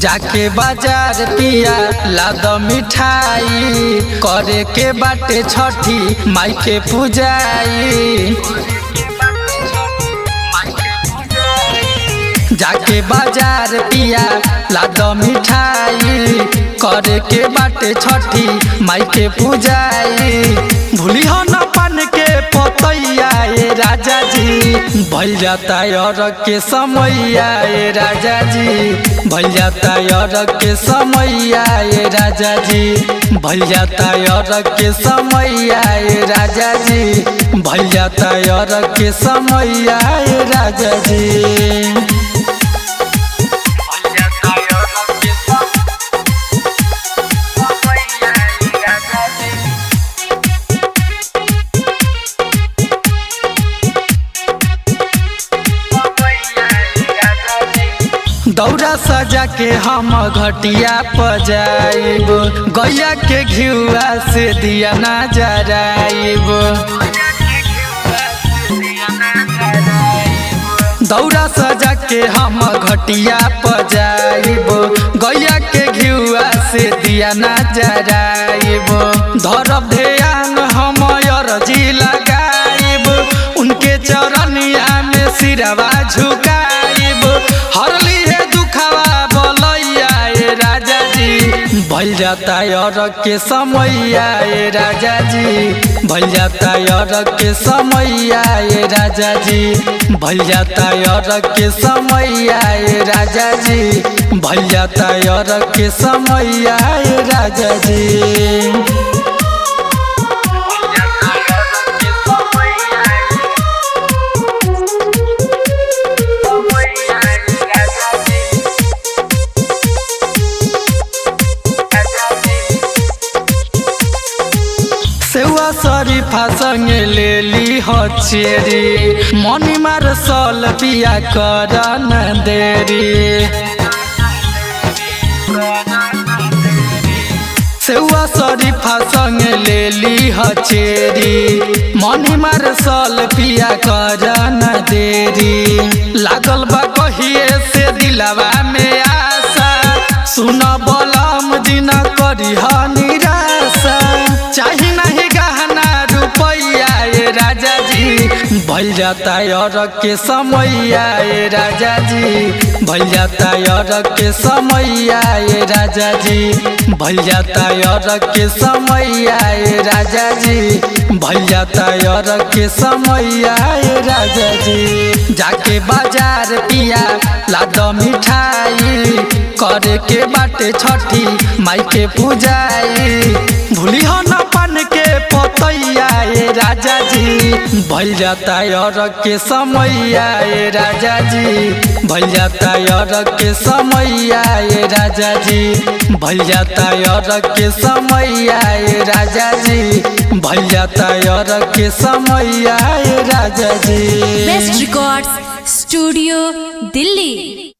जाके बाजार पिया लाद मिठाई करे के बाटे छठी माई के पूजाई। जाके बाजार पिया लाद मिठाई करे के बाटे छठी माई के पूजाई। भूली हो न पान के पतैया ए राजा जी भल जाता और के समैया ए राजा जी भल जाता और के समैया ए राजा जी भल जाता और के समैया ए राजा जी भल जाता और के समैया ए राजा जी। दौरा सजा के हम घटिया पजाइब गैया के घिउआ से दिया ना जराइब। दौरा सजा के हम घटिया पजाइब गैया के घिउआ से दिया ना जराइब। धरब ध्यान हम अर्जी लगाइब उनके चरनिया में सिरवा झुकाइब। हरली भल जाता और के समैया ए राजा जी भल जाता और के समैया ए राजा जी भल जाता और के समैया ए राजा जी भल जाता और के समैया ए राजा जी। सेवा शरीफा संग ले ली हो चेरी मनी मार सल पिया कर न देरी। सेवा शरीफा संग ले ली हो चेरी मनी मार सल पिया कर न देरी। लागल बा कहिए से दिलवा में आशा सुन बलम दिन करी निराशा। चाही नहीं गहना रुपैया ए राजा जी भल जाता और के समैया ए राजा जी भल जाता और के समैया ए राजा जी भल जाता और के समैया ए राजा जी भल जाता और के समैया ए राजा जी। जाके बाजार पिया लाद मिठाई करे के बाटे छठी माई के पूजाई। भूली हो न पान के पतैया ए राजा जी भल जाता और के समैया ए राजा जी भल जाता और के समैया ए राजा जी भल जाता और के समैया ए राजा जी भल जाता और के समैया ए राजा जी। Best records studio Delhi.